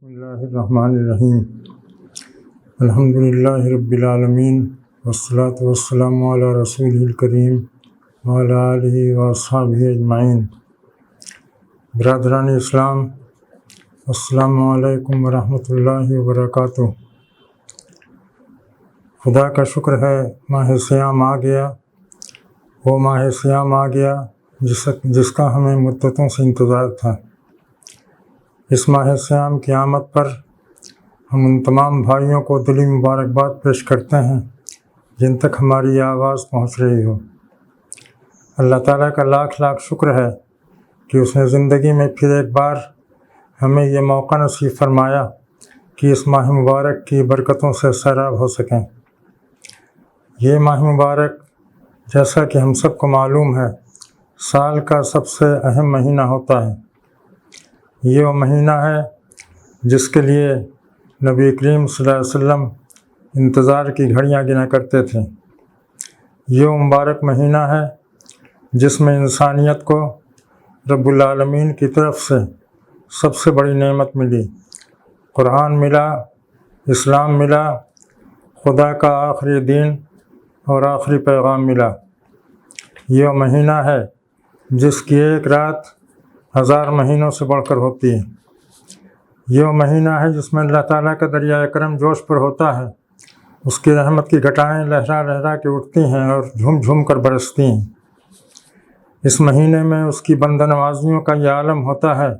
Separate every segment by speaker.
Speaker 1: بسم اللہ الرحمن الرحیم الحمد للہ رب العالمین والصلاة والسلام علی رسول الکریم وعلی آلہ واصحابہ اجمعین۔ برادران اسلام، السلام علیکم ورحمۃ اللہ وبرکاتہ۔ خدا کا شکر ہے ماہ سیام آ گیا، وہ ماہ سیام آ گیا جس کا ہمیں مدتوں سے انتظار تھا۔ اس ماہ سیام کی آمد پر ہم ان تمام بھائیوں کو دلی مبارکباد پیش کرتے ہیں جن تک ہماری آواز پہنچ رہی ہو۔ اللہ تعالیٰ کا لاکھ لاکھ شکر ہے کہ اس نے زندگی میں پھر ایک بار ہمیں یہ موقع نصیب فرمایا کہ اس ماہ مبارک کی برکتوں سے سیراب ہو سکیں۔ یہ ماہ مبارک جیسا کہ ہم سب کو معلوم ہے سال کا سب سے اہم مہینہ ہوتا ہے۔ یہ وہ مہینہ ہے جس کے لیے نبی کریم صلی اللہ علیہ وسلم انتظار کی گھڑیاں گنا کرتے تھے۔ یہ وہ مبارک مہینہ ہے جس میں انسانیت کو رب العالمین کی طرف سے سب سے بڑی نعمت ملی، قرآن ملا، اسلام ملا، خدا کا آخری دین اور آخری پیغام ملا۔ یہ وہ مہینہ ہے جس کی ایک رات 1000 مہینوں سے بڑھ کر ہوتی ہے۔ یہ وہ مہینہ ہے جس میں اللہ تعالیٰ کا دریائے کرم جوش پر ہوتا ہے، اس کی رحمت کی گھٹائیں لہرا لہرا کے اٹھتی ہیں اور جھوم جھوم کر برستی ہیں۔ اس مہینے میں اس کی بندہ نوازیوں کا یہ عالم ہوتا ہے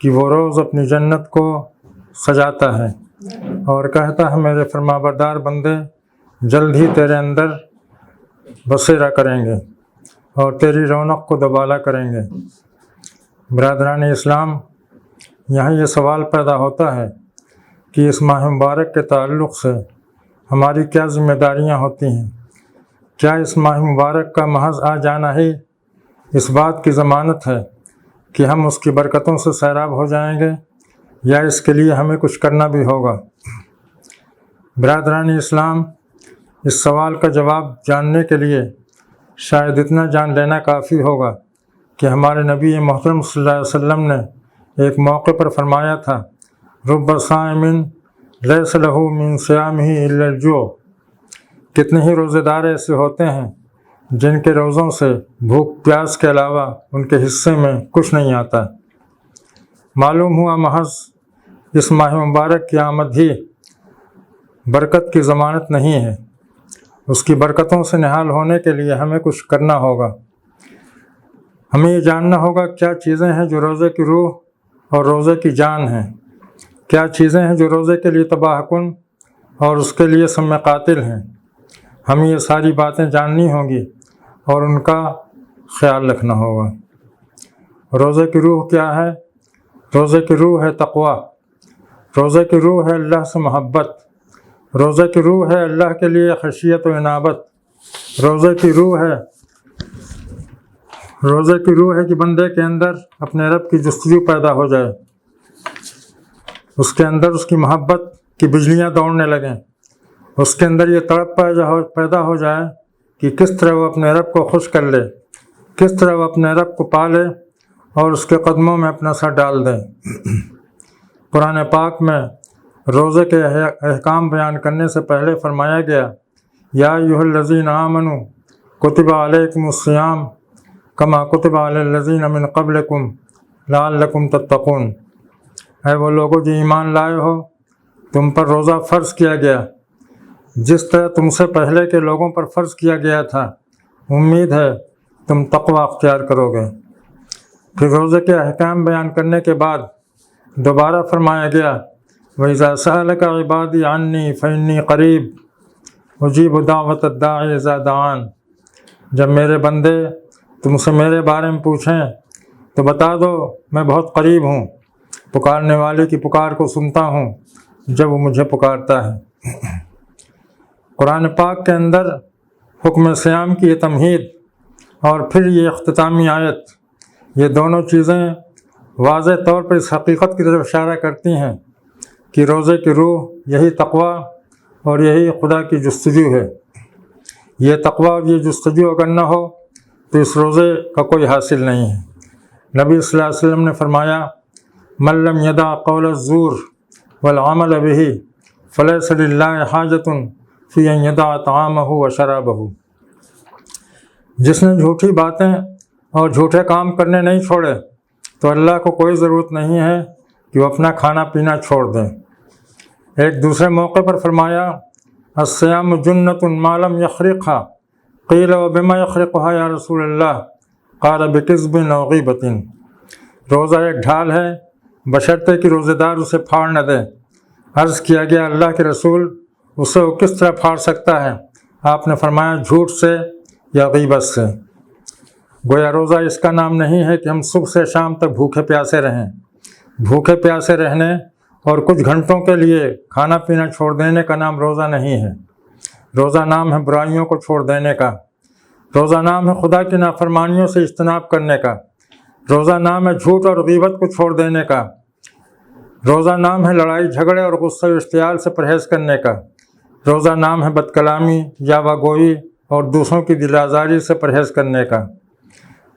Speaker 1: کہ وہ روز اپنی جنت کو سجاتا ہے اور کہتا ہے میرے فرمانبردار بندے جلد ہی تیرے اندر بسیرا کریں گے اور تیری رونق کو دوبالا کریں گے۔ برادران اسلام، یہاں یہ سوال پیدا ہوتا ہے کہ اس ماہ مبارک کے تعلق سے ہماری کیا ذمہ داریاں ہوتی ہیں؟ کیا اس ماہ مبارک کا محض آ جانا ہی اس بات کی ضمانت ہے کہ ہم اس کی برکتوں سے سیراب ہو جائیں گے، یا اس کے لیے ہمیں کچھ کرنا بھی ہوگا؟ برادران اسلام، اس سوال کا جواب جاننے کے لیے شاید اتنا جان لینا کافی ہوگا کہ ہمارے نبی محترم صلی اللہ علیہ وسلم نے ایک موقع پر فرمایا تھا رب صائم لیس لہ من صیامہ الا الجوع۔ کتنے ہی روزے دار ایسے ہوتے ہیں جن کے روزوں سے بھوک پیاس کے علاوہ ان کے حصے میں کچھ نہیں آتا۔ معلوم ہوا محض اس ماہ مبارک کی آمد ہی برکت کی ضمانت نہیں ہے، اس کی برکتوں سے نہال ہونے کے لیے ہمیں کچھ کرنا ہوگا۔ ہمیں یہ جاننا ہوگا کیا چیزیں ہیں جو روزے کی روح اور روزے کی جان ہیں، کیا چیزیں ہیں جو روزے کے لیے تباہ کن اور اس کے لیے سم قاتل ہیں۔ ہمیں یہ ساری باتیں جاننی ہوں گی اور ان کا خیال رکھنا ہوگا۔ روزے کی روح کیا ہے؟ روزے کی روح ہے تقویٰ، روزے کی روح ہے اللہ سے محبت، روزے کی روح ہے اللہ کے لیے خشیت و انابت، روزے کی روح ہے کہ بندے کے اندر اپنے رب کی جستجو پیدا ہو جائے، اس کے اندر اس کی محبت کی بجلیاں دوڑنے لگیں، اس کے اندر یہ تڑپ پیدا ہو جائے کہ کس طرح وہ اپنے رب کو خوش کر لے، کس طرح وہ اپنے رب کو پالے اور اس کے قدموں میں اپنا سر ڈال دے۔ قرآن پاک میں روزے کے احکام بیان کرنے سے پہلے فرمایا گیا یا ایھا الذین آمنوا کتب علیکم الصیام کما کتب علی الذین من قبلکم لعلکم تتقون۔ اے وہ لوگوں جو ایمان لائے ہو، تم پر روزہ فرض کیا گیا جس طرح تم سے پہلے کے لوگوں پر فرض کیا گیا تھا، امید ہے تم تقویٰ اختیار کرو گے۔ پھر روزے کے احکام بیان کرنے کے بعد دوبارہ فرمایا گیا وَإِذَا سَأَلَكَ عِبَادِي عَنِّي فَإِنِّي قَرِيبٌ أُجِيبُ دَعْوَةَ الدَّاعِ إِذَا دَعَانِ۔ جب میرے بندے تم سے میرے بارے میں پوچھیں تو بتا دو میں بہت قریب ہوں، پکارنے والے کی پکار کو سنتا ہوں جب وہ مجھے پکارتا ہے۔ قرآن پاک کے اندر حکم صیام کی یہ تمہید اور پھر یہ اختتامی آیت، یہ دونوں چیزیں واضح طور پر اس حقیقت کی طرف اشارہ کرتی ہیں کہ روزے کی روح یہی تقویٰ اور یہی خدا کی جستجو ہے۔ یہ تقویٰ اور یہ جستجو اگر نہ ہو تو اس روزے کا کوئی حاصل نہیں ہے۔ نبی صلی اللہ علیہ وسلم نے فرمایا من لم یدع قول الزور والعمل به فلیس للہ حاجۃ فی ان یدع طعامہ وشرابہ۔ جس نے جھوٹی باتیں اور جھوٹے کام کرنے نہیں چھوڑے تو اللہ کو کوئی ضرورت نہیں ہے کہ وہ اپنا کھانا پینا چھوڑ دیں۔ ایک دوسرے موقع پر فرمایا الصیام جنۃ ما لم یخرقھا، قیل وبما یخرقھا یا رسول اللہ، قال بکذب او غیبۃ۔ روزہ ایک ڈھال ہے بشرطے کہ روزہ دار اسے پھاڑ نہ دے۔ عرض کیا گیا اللہ کے رسول اسے وہ کس طرح پھاڑ سکتا ہے؟ آپ نے فرمایا جھوٹ سے یا غیبت سے۔ گویا روزہ اس کا نام نہیں ہے کہ ہم صبح سے شام تک بھوکے پیاسے رہیں۔ بھوکے پیاسے رہنے اور کچھ گھنٹوں کے لیے کھانا پینا چھوڑ دینے کا نام روزہ نہیں ہے۔ روزہ نام ہے برائیوں کو چھوڑ دینے کا۔ روزہ نام ہے خدا کی نافرمانیوں سے اجتناب کرنے کا۔ روزہ نام ہے جھوٹ اور غیبت کو چھوڑ دینے کا۔ روزہ نام ہے لڑائی جھگڑے اور غصہ و اشتعال سے پرہیز کرنے کا۔ روزہ نام ہے بد کلامی، یاوہ گوئی اور دوسروں کی دل آزاری سے پرہیز کرنے کا۔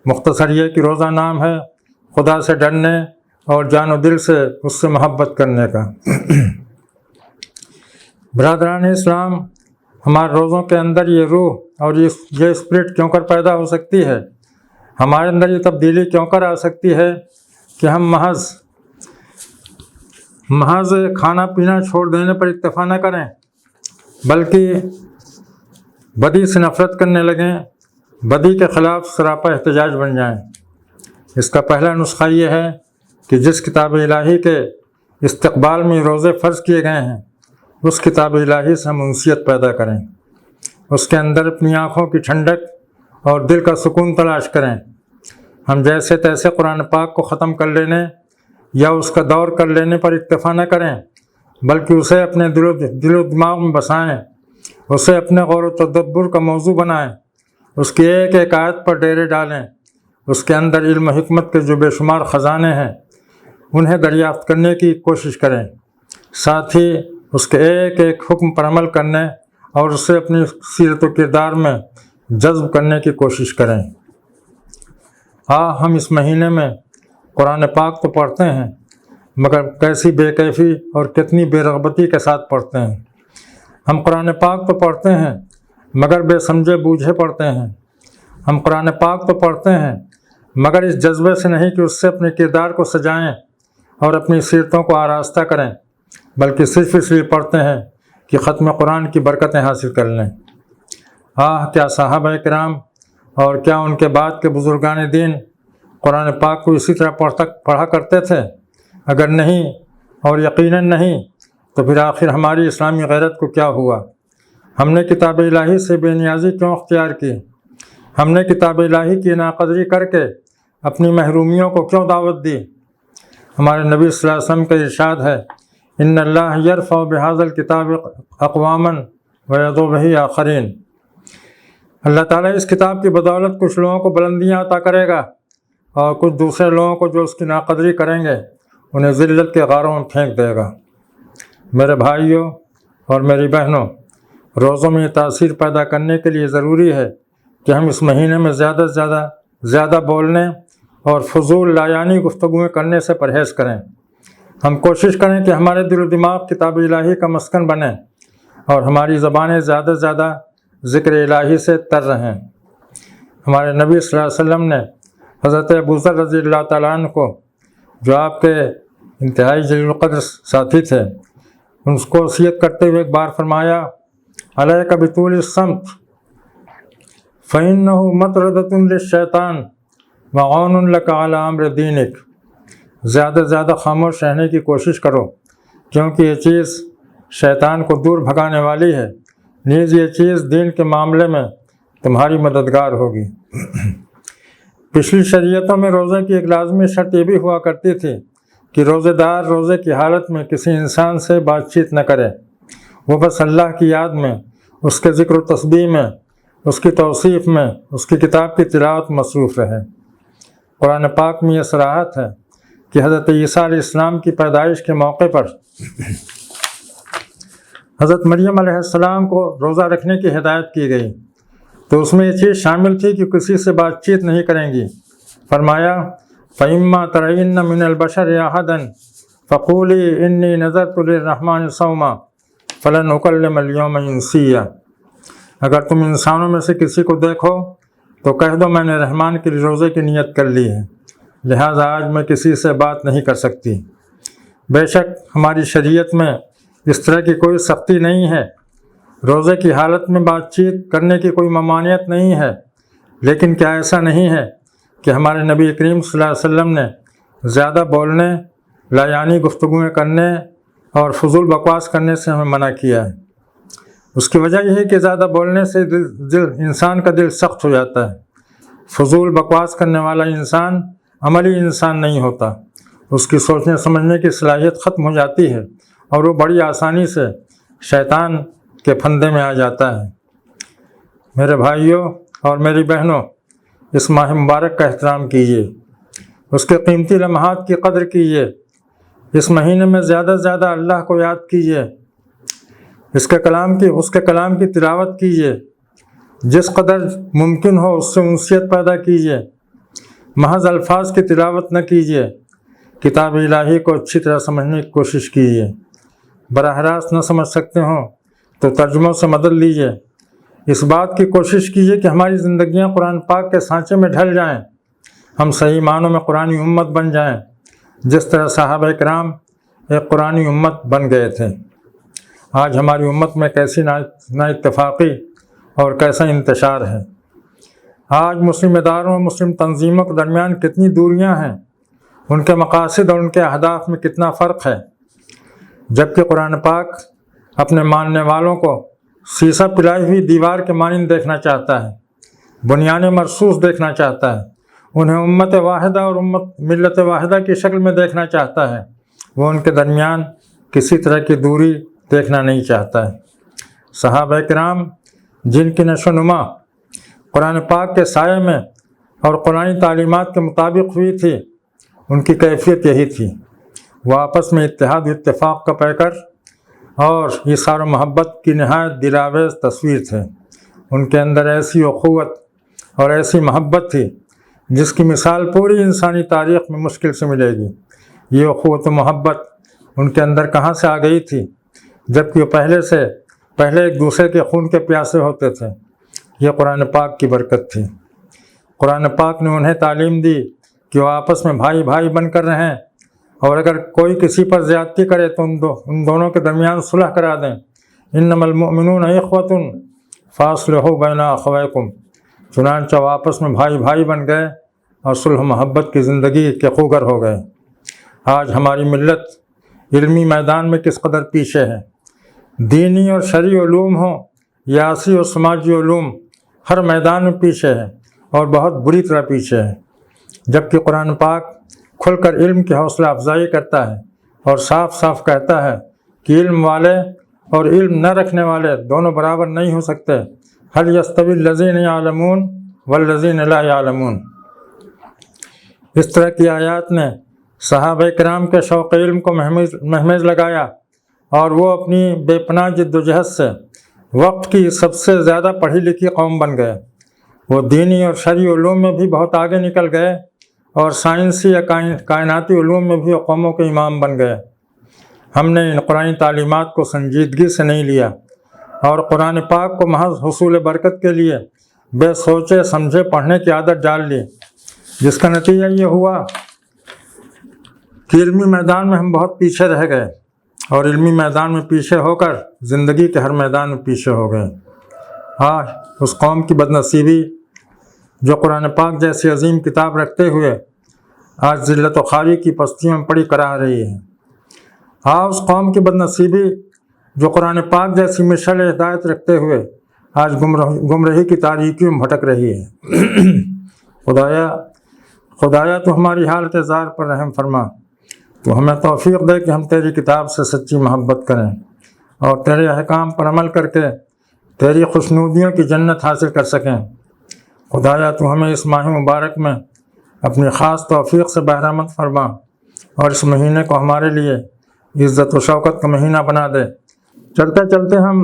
Speaker 1: مختصر یہ کہ روزہ نام ہے خدا سے ڈرنے اور جان و دل سے اس سے محبت کرنے کا۔ برادران اسلام، ہمارے روزوں کے اندر یہ روح اور یہ اسپرٹ کیوں کر پیدا ہو سکتی ہے؟ ہمارے اندر یہ تبدیلی کیوں کر آ سکتی ہے کہ ہم محض کھانا پینا چھوڑ دینے پر اکتفا نہ کریں بلکہ بدی سے نفرت کرنے لگیں، بدی کے خلاف سراپا احتجاج بن جائیں۔ اس کا پہلا نسخہ یہ ہے کہ جس کتاب الہی کے استقبال میں روزے فرض کیے گئے ہیں اس کتاب الہی سے ہم انسیت پیدا کریں، اس کے اندر اپنی آنکھوں کی ٹھنڈک اور دل کا سکون تلاش کریں۔ ہم جیسے تیسے قرآن پاک کو ختم کر لینے یا اس کا دور کر لینے پر اکتفا نہ کریں بلکہ اسے اپنے دل و دماغ میں بسائیں، اسے اپنے غور و تدبر کا موضوع بنائیں، اس کی ایک ایک آیت پر ڈیرے ڈالیں، اس کے اندر علم و حکمت کے جو بے شمار خزانے ہیں انہیں دریافت کرنے کی کوشش کریں، ساتھ ہی اس کے ایک ایک حکم پر عمل کرنے اور اسے اپنی سیرت و کردار میں جذب کرنے کی کوشش کریں۔ ہم اس مہینے میں قرآن پاک تو پڑھتے ہیں مگر کیسی بے کیفی اور کتنی بے رغبتی کے ساتھ پڑھتے ہیں۔ ہم قرآن پاک تو پڑھتے ہیں مگر بے سمجھے بوجھے پڑھتے ہیں۔ ہم قرآن پاک تو پڑھتے ہیں مگر اس جذبے سے نہیں کہ اس سے اپنے کردار کو سجائیں اور اپنی سیرتوں کو آراستہ کریں، بلکہ صرف اس لیے پڑھتے ہیں کہ ختم قرآن کی برکتیں حاصل کر لیں۔ کیا صحابہ کرام اور کیا ان کے بعد کے بزرگان دین قرآن پاک کو اسی طرح پڑھا کرتے تھے؟ اگر نہیں اور یقیناً نہیں تو پھر آخر ہماری اسلامی غیرت کو کیا ہوا؟ ہم نے کتاب الہی سے بے نیازی کیوں اختیار کی؟ ہم نے کتاب الہی کی ناقدری کر کے اپنی محرومیوں کو کیوں دعوت دی؟ ہمارے نبی صلی اللہ علیہ وسلم کا ارشاد ہے ان اللہ یرفع بہذا الکتاب اقواما ویضع بہ آخرین۔ اللہ تعالیٰ اس کتاب کی بدولت کچھ لوگوں کو بلندیاں عطا کرے گا اور کچھ دوسرے لوگوں کو جو اس کی ناقدری کریں گے انہیں ذلت کے غاروں میں پھینک دے گا۔ میرے بھائیوں اور میری بہنوں، روزوں میں یہ تاثیر پیدا کرنے کے لیے ضروری ہے کہ ہم اس مہینے میں زیادہ سے زیادہ بولنے اور فضول لایانی گفتگویں کرنے سے پرہیز کریں۔ ہم کوشش کریں کہ ہمارے دل و دماغ کتاب الہی کا مسکن بنے اور ہماری زبانیں زیادہ سے زیادہ ذکر الہی سے تر رہیں۔ ہمارے نبی صلی اللہ علیہ وسلم نے حضرت ابو ذر رضی اللہ تعالیٰ عنہ کو، جو آپ کے انتہائی جلیل القدر ساتھی تھے، ان کو وصیت کرتے ہوئے ایک بار فرمایا علیک بطول الصمت فإنہ مطردۃ للشیطان وعون لک علی امر دینک۔ زیادہ سے زیادہ خاموش رہنے کی کوشش کرو کیونکہ یہ چیز شیطان کو دور بھگانے والی ہے، نیز یہ چیز دین کے معاملے میں تمہاری مددگار ہوگی۔ پچھلی شریعتوں میں روزے کی ایک لازمی شرط یہ بھی ہوا کرتی تھی کہ روزہ دار روزے کی حالت میں کسی انسان سے بات چیت نہ کرے، وہ بس اللہ کی یاد میں، اس کے ذکر و تسبیح میں، اس کی توصیف میں، اس کی کتاب کی تلاوت مصروف رہے۔ قرآن پاک میں یہ صراحت ہے کہ حضرت عیسیٰ علیہ السلام کی پیدائش کے موقع پر حضرت مریم علیہ السلام کو روزہ رکھنے کی ہدایت کی گئی تو اس میں یہ چیز شامل تھی کہ کسی سے بات چیت نہیں کریں گی۔ فرمایا فَإِمَّا تَرَيِنَّ مِنَ الْبَشَرِ أَحَدًا فقولی انی نذرت للرحمن صوما فلن اکلم اليوم انسیا۔ اگر تم انسانوں میں سے کسی کو دیکھو تو کہہ دو میں نے رحمان کے روزے کی نیت کر لی ہے، لہٰذا آج میں کسی سے بات نہیں کر سکتی۔ بے شک ہماری شریعت میں اس طرح کی کوئی سختی نہیں ہے، روزے کی حالت میں بات چیت کرنے کی کوئی ممانعت نہیں ہے، لیکن کیا ایسا نہیں ہے کہ ہمارے نبی کریم صلی اللہ علیہ وسلم نے زیادہ بولنے، لایعنی گفتگویں کرنے اور فضول بکواس کرنے سے ہمیں منع کیا ہے۔ اس کی وجہ یہ ہے کہ زیادہ بولنے سے انسان کا دل سخت ہو جاتا ہے۔ فضول بکواس کرنے والا انسان عملی انسان نہیں ہوتا، اس کی سوچنے سمجھنے کی صلاحیت ختم ہو جاتی ہے اور وہ بڑی آسانی سے شیطان کے پھندے میں آ جاتا ہے۔ میرے بھائیوں اور میری بہنوں، اس ماہ مبارک کا احترام کیجیے، اس کے قیمتی لمحات کی قدر کیجیے، اس مہینے میں زیادہ سے زیادہ اللہ کو یاد کیجیے، اس کے کلام کی تلاوت کیجیے، جس قدر ممکن ہو اس سے انسیت پیدا کیجیے۔ محض الفاظ کی تلاوت نہ کیجیے، کتاب الہی کو اچھی طرح سمجھنے کی کوشش کیجیے۔ براہ راست نہ سمجھ سکتے ہوں تو ترجموں سے مدد لیجیے۔ اس بات کی کوشش کیجیے کہ ہماری زندگیاں قرآن پاک کے سانچے میں ڈھل جائیں، ہم صحیح معنوں میں قرآنی امت بن جائیں، جس طرح صحابہ کرام ایک قرآنی امت بن گئے تھے۔ آج ہماری امت میں کیسی نا اتفاقی اور کیسا انتشار ہے۔ آج مسلم اداروں اور مسلم تنظیموں کے درمیان کتنی دوریاں ہیں، ان کے مقاصد اور ان کے اہداف میں کتنا فرق ہے۔ جبکہ قرآن پاک اپنے ماننے والوں کو سیسہ پلائی ہوئی دیوار کے مانند دیکھنا چاہتا ہے، بنیان مرصوص دیکھنا چاہتا ہے، انہیں امت واحدہ اور ملت واحدہ کی شکل میں دیکھنا چاہتا ہے، وہ ان کے درمیان کسی طرح کی دوری دیکھنا نہیں چاہتا ہے۔ صحابہ کرام جن کی نشو و نما قرآن پاک کے سائے میں اور قرآنی تعلیمات کے مطابق ہوئی تھی، ان کی کیفیت یہی تھی، وہ آپس میں اتحاد و اتفاق کا پیکر اور ایثار و محبت کی نہایت دلاویز تصویر تھے۔ ان کے اندر ایسی اخوت اور ایسی محبت تھی جس کی مثال پوری انسانی تاریخ میں مشکل سے ملے گی۔ یہ اخوت و محبت ان کے اندر کہاں سے آ گئی تھی، جبکہ وہ پہلے ایک دوسرے کے خون کے پیاسے ہوتے تھے۔ یہ قرآن پاک کی برکت تھی۔ قرآن پاک نے انہیں تعلیم دی کہ وہ آپس میں بھائی بھائی بن کر رہیں، اور اگر کوئی کسی پر زیادتی کرے تو ان دونوں کے درمیان صلح کرا دیں۔ انما المؤمنون اخوۃ فاصلحوا بین اخویکم، چنانچہ وہ آپس میں بھائی بھائی بن گئے اور صلح و محبت کی زندگی کے خوگر ہو گئے۔ آج ہماری ملت علمی میدان میں کس قدر پیچھے ہے، دینی اور شرعی علوم ہوں، یاسی اور سماجی علوم، ہر میدان میں پیچھے ہے اور بہت بری طرح پیچھے ہے۔ جبکہ قرآن پاک کھل کر علم کی حوصلہ افزائی کرتا ہے اور صاف صاف کہتا ہے کہ علم والے اور علم نہ رکھنے والے دونوں برابر نہیں ہو سکتے۔ هل يستوي الذين يعلمون والذين لا يعلمون۔ اس طرح کی آیات نے صحابہ کرام کے شوق علم کو مہمیز لگایا، اور وہ اپنی بے پناہ جد و جہد سے وقت کی سب سے زیادہ پڑھی لکھی قوم بن گئے۔ وہ دینی اور شرعی علوم میں بھی بہت آگے نکل گئے، اور سائنسی یا کائناتی علوم میں بھی قوموں کے امام بن گئے۔ ہم نے ان قرآنی تعلیمات کو سنجیدگی سے نہیں لیا، اور قرآن پاک کو محض حصول برکت کے لیے بے سوچے سمجھے پڑھنے کی عادت ڈال لی، جس کا نتیجہ یہ ہوا کہ علمی میدان میں ہم بہت پیچھے رہ گئے، اور علمی میدان میں پیچھے ہو کر زندگی کے ہر میدان میں پیچھے ہو گئے۔ آج اس قوم کی بدنصیبی جو قرآن پاک جیسی عظیم کتاب رکھتے ہوئے آج ذلت و خواری کی پستیوں میں پڑی کرا رہی ہے۔ اس قوم کی بدنصیبی جو قرآن پاک جیسی مشعل ہدایت رکھتے ہوئے آج گمراہی کی تاریکیوں میں بھٹک رہی ہے۔ خدایا تو ہماری حالت زار پر رحم فرما، تو ہمیں توفیق دے کہ ہم تیری کتاب سے سچی محبت کریں اور تیرے احکام پر عمل کر کے تیری خوشنودیوں کی جنت حاصل کر سکیں۔ خدایا تو ہمیں اس ماہ مبارک میں اپنی خاص توفیق سے بہرامند فرما، اور اس مہینے کو ہمارے لیے عزت و شوکت کا مہینہ بنا دے۔ چلتے چلتے ہم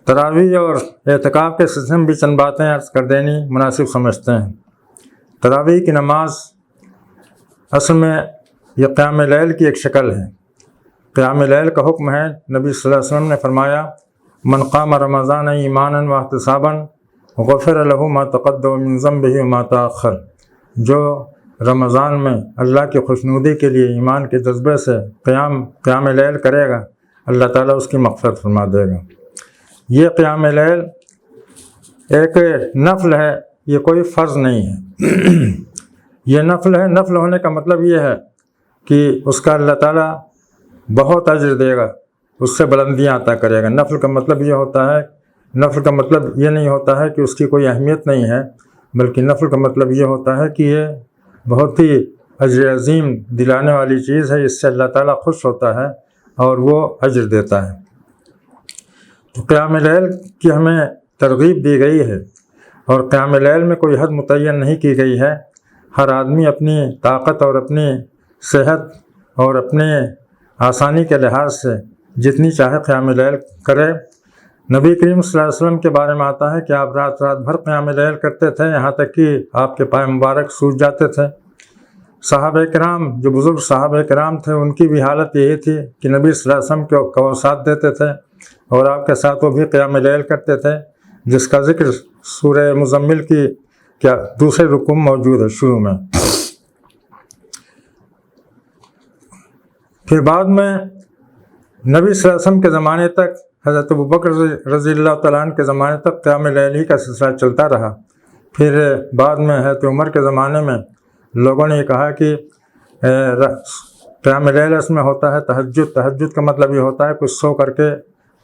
Speaker 1: تراویح اور اعتکاف کے سلسلے میں بھی چند باتیں عرض کر دینی مناسب سمجھتے ہیں۔ تراویح کی نماز اصل میں یہ قیام لیل کی ایک شکل ہے۔ قیام لیل کا حکم ہے، نبی صلی اللہ علیہ وسلم نے فرمایا من قام رمضان ایمانا واحتسابا غفر له ما تقدم من ذنبه وما تأخر، جو رمضان میں اللہ کی خوشنودی کے لیے ایمان کے جذبے سے قیام لیل کرے گا، اللہ تعالیٰ اس کی مغفرت فرما دے گا۔ یہ قیام لیل ایک نفل ہے، یہ کوئی فرض نہیں ہے، یہ نفل ہے۔ نفل ہونے کا مطلب یہ ہے کہ اس کا اللہ تعالیٰ بہت اجر دے گا، اس سے بلندیاں عطا کرے گا۔ نفل کا مطلب یہ ہوتا ہے، نفل کا مطلب یہ نہیں ہوتا ہے کہ اس کی کوئی اہمیت نہیں ہے، بلکہ نفل کا مطلب یہ ہوتا ہے کہ یہ بہت ہی اجر عظیم دلانے والی چیز ہے، اس سے اللہ تعالیٰ خوش ہوتا ہے اور وہ اجر دیتا ہے۔ تو قیام لیل کی ہمیں ترغیب دی گئی ہے، اور قیام لیل میں کوئی حد متعین نہیں کی گئی ہے۔ ہر آدمی اپنی طاقت اور اپنی صحت اور اپنے آسانی کے لحاظ سے جتنی چاہے قیام لیل کرے۔ نبی کریم صلی اللہ علیہ وسلم کے بارے میں آتا ہے کہ آپ رات بھر قیام لیل کرتے تھے، یہاں تک کہ آپ کے پائے مبارک سوج جاتے تھے۔ صحابہ کرام، جو بزرگ صحابہ کرام تھے، ان کی بھی حالت یہی تھی کہ نبی صلی اللہ علیہ وسلم کو ساتھ دیتے تھے اور آپ کے ساتھ وہ بھی قیام لیل کرتے تھے، جس کا ذکر سورہ مزمل کی دوسرے رکوع میں موجود ہے شروع میں۔ پھر بعد میں نبی صلی اللہ علیہ وسلم کے زمانے تک، حضرت ابوبکر رضی اللہ تعالیٰ عنہ کے زمانے تک قیام لیل ہی کا سلسلہ چلتا رہا۔ پھر بعد میں حضرت عمر کے زمانے میں لوگوں نے یہ کہا کہ قیام لیل اس میں ہوتا ہے تہجد۔ تہجد کا مطلب یہ ہوتا ہے کچھ سو کر کے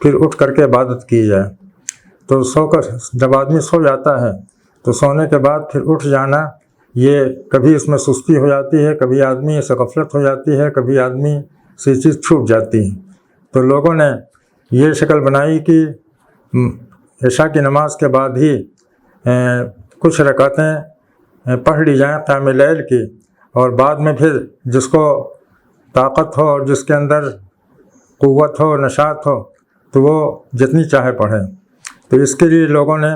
Speaker 1: پھر اٹھ کر کے عبادت کی جائے۔ تو جب آدمی سو جاتا ہے تو سونے کے بعد پھر اٹھ جانا، یہ کبھی اس میں سستی ہو جاتی ہے، کبھی آدمی سے غفلت ہو جاتی ہے، کبھی آدمی سے چیز چھوٹ جاتی ہے۔ تو لوگوں نے یہ شکل بنائی کہ عشاء کی نماز کے بعد ہی کچھ رکعتیں پڑھ لی جائیں قیام لیل کی، اور بعد میں پھر جس کو طاقت ہو اور جس کے اندر قوت ہو، نشاط ہو، تو وہ جتنی چاہے پڑھے۔ تو اس کے لیے لوگوں نے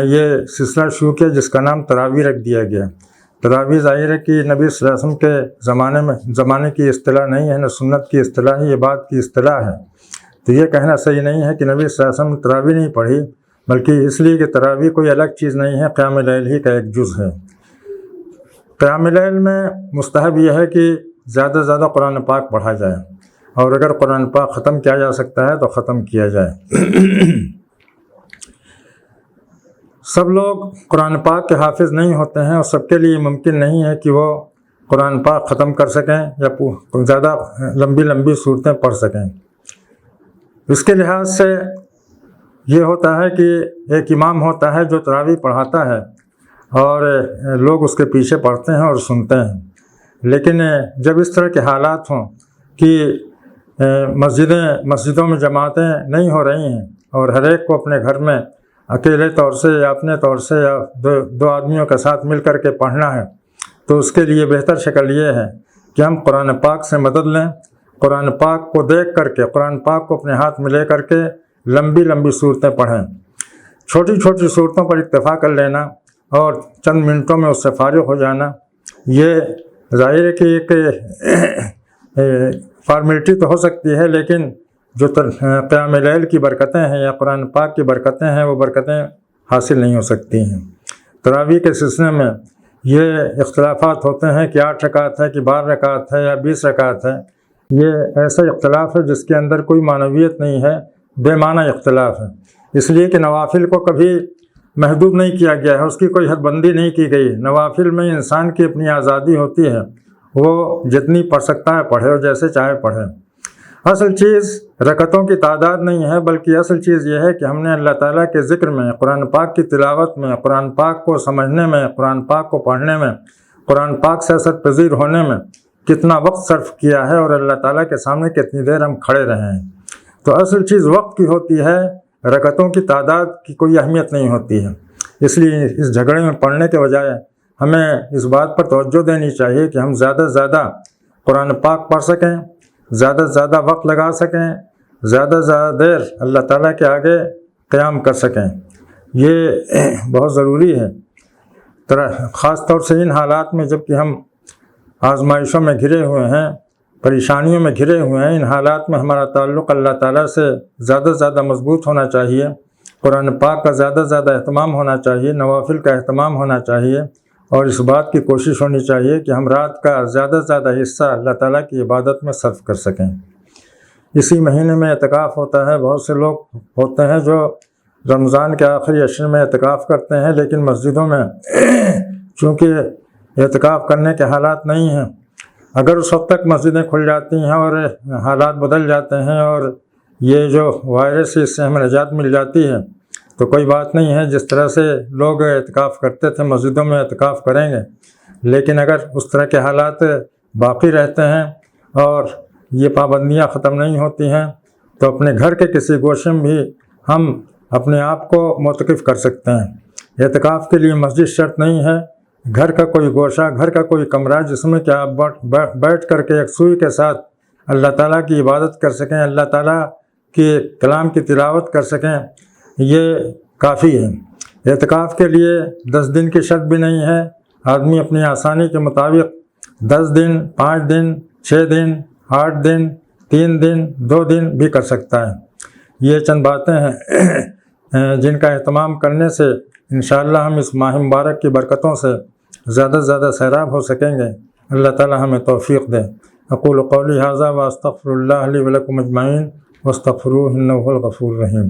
Speaker 1: یہ سلسلہ شروع کیا، جس کا نام تراویح رکھ دیا گیا۔ تراویح ظاہر ہے کہ نبی صلی اللہ علیہ وسلم کے زمانے کی اصطلاح نہیں ہے، نہ سنت کی اصطلاح ہے، یہ بات کی اصطلاح ہے۔ تو یہ کہنا صحیح نہیں ہے کہ نبی صلی اللہ علیہ وسلم نے تراویح نہیں پڑھی، بلکہ اس لیے کہ تراویح کوئی الگ چیز نہیں ہے، قیام لیل ہی کا ایک جز ہے۔ قیام لیل میں مستحب یہ ہے کہ زیادہ سے زیادہ قرآن پاک پڑھا جائے، اور اگر قرآن پاک ختم کیا جا سکتا ہے تو ختم کیا جائے۔ سب لوگ قرآن پاک کے حافظ نہیں ہوتے ہیں، اور سب کے لیے ممکن نہیں ہے کہ وہ قرآن پاک ختم کر سکیں یا زیادہ لمبی صورتیں پڑھ سکیں۔ اس کے لحاظ سے یہ ہوتا ہے کہ ایک امام ہوتا ہے جو تراویح پڑھاتا ہے، اور لوگ اس کے پیچھے پڑھتے ہیں اور سنتے ہیں۔ لیکن جب اس طرح کے حالات ہوں کہ مسجدوں میں جماعتیں نہیں ہو رہی ہیں، اور ہر ایک کو اپنے گھر میں اکیلے طور سے یا اپنے طور سے یا دو آدمیوں کے ساتھ مل کر کے پڑھنا ہے، تو اس کے لیے بہتر شکل یہ ہے کہ ہم قرآن پاک سے مدد لیں، قرآن پاک کو دیکھ کر کے، قرآن پاک کو اپنے ہاتھ میں لے کر کے لمبی صورتیں پڑھیں۔ چھوٹی چھوٹی صورتوں پر اکتفا کر لینا اور چند منٹوں میں اس سے فارغ ہو جانا، یہ ظاہر ہے کہ ایک فارمیلٹی تو ہو سکتی ہے، لیکن جو قیام لیل کی برکتیں ہیں یا قرآن پاک کی برکتیں ہیں، وہ برکتیں حاصل نہیں ہو سکتی ہیں۔ تراویح کے سلسلے میں یہ اختلافات ہوتے ہیں کہ 8 رکعت ہے کہ 12 رکعت ہے یا 20 رکعت ہے۔ یہ ایسا اختلاف ہے جس کے اندر کوئی معنویت نہیں ہے، بے معنی اختلاف ہے، اس لیے کہ نوافل کو کبھی محدود نہیں کیا گیا ہے، اس کی کوئی حد بندی نہیں کی گئی۔ نوافل میں انسان کی اپنی آزادی ہوتی ہے، وہ جتنی پڑھ سکتا ہے پڑھے اور جیسے چاہے پڑھے۔ اصل چیز رکعتوں کی تعداد نہیں ہے، بلکہ اصل چیز یہ ہے کہ ہم نے اللہ تعالیٰ کے ذکر میں، قرآن پاک کی تلاوت میں، قرآن پاک کو سمجھنے میں، قرآن پاک کو پڑھنے میں، قرآن پاک سے اثر پذیر ہونے میں کتنا وقت صرف کیا ہے، اور اللہ تعالیٰ کے سامنے کتنی دیر ہم کھڑے رہے ہیں۔ تو اصل چیز وقت کی ہوتی ہے، رکعتوں کی تعداد کی کوئی اہمیت نہیں ہوتی ہے۔ اس لیے اس جھگڑے میں پڑھنے کے بجائے ہمیں اس بات پر توجہ دینی چاہیے کہ ہم زیادہ سے زیادہ قرآن پاک پڑھ سکیں، زیادہ سے زیادہ وقت لگا سکیں، زیادہ سے زیادہ دیر اللہ تعالیٰ کے آگے قیام کر سکیں۔ یہ بہت ضروری ہے، خاص طور سے ان حالات میں جب کہ ہم آزمائشوں میں گھرے ہوئے ہیں، پریشانیوں میں گھرے ہوئے ہیں، ان حالات میں ہمارا تعلق اللہ تعالیٰ سے زیادہ سے زیادہ مضبوط ہونا چاہیے، قرآن پاک کا زیادہ سے زیادہ اہتمام ہونا چاہیے، نوافل کا اہتمام ہونا چاہیے، اور اس بات کی کوشش ہونی چاہیے کہ ہم رات کا زیادہ سے زیادہ حصہ اللہ تعالیٰ کی عبادت میں صرف کر سکیں۔ اسی مہینے میں اعتکاف ہوتا ہے، بہت سے لوگ ہوتے ہیں جو رمضان کے آخری عشر میں اعتکاف کرتے ہیں، لیکن مسجدوں میں چونکہ اعتکاف کرنے کے حالات نہیں ہیں، اگر اس وقت تک مسجدیں کھل جاتی ہیں اور حالات بدل جاتے ہیں اور یہ جو وائرس ہے اس سے ہمیں نجات مل جاتی ہے تو کوئی بات نہیں ہے، جس طرح سے لوگ اعتکاف کرتے تھے مسجدوں میں اعتکاف کریں گے، لیکن اگر اس طرح کے حالات باقی رہتے ہیں اور یہ پابندیاں ختم نہیں ہوتی ہیں تو اپنے گھر کے کسی گوشے میں بھی ہم اپنے آپ کو معتکف کر سکتے ہیں۔ اعتکاف کے لیے مسجد شرط نہیں ہے، گھر کا کوئی گوشہ، گھر کا کوئی کمرہ جس میں کہ آپ بیٹھ کر کے یکسوئی کے ساتھ اللہ تعالیٰ کی عبادت کر سکیں، اللہ تعالیٰ کے کلام کی تلاوت کر سکیں، یہ کافی ہے۔ اعتکاف کے لیے 10 دن کی شرط بھی نہیں ہے، آدمی اپنی آسانی کے مطابق 10 دن، 5 دن، 6 دن، 8 دن، 3 دن، 2 دن بھی کر سکتا ہے۔ یہ چند باتیں ہیں جن کا اہتمام کرنے سے انشاءاللہ ہم اس ماہ مبارک کی برکتوں سے زیادہ سے زیادہ سیراب ہو سکیں گے۔ اللہ تعالی ہمیں توفیق دے۔ اقول قولی ھذا واستغفر اللہ لی ولکم اجمعین واستغفروہ انہ ھو الغفور الرحیم۔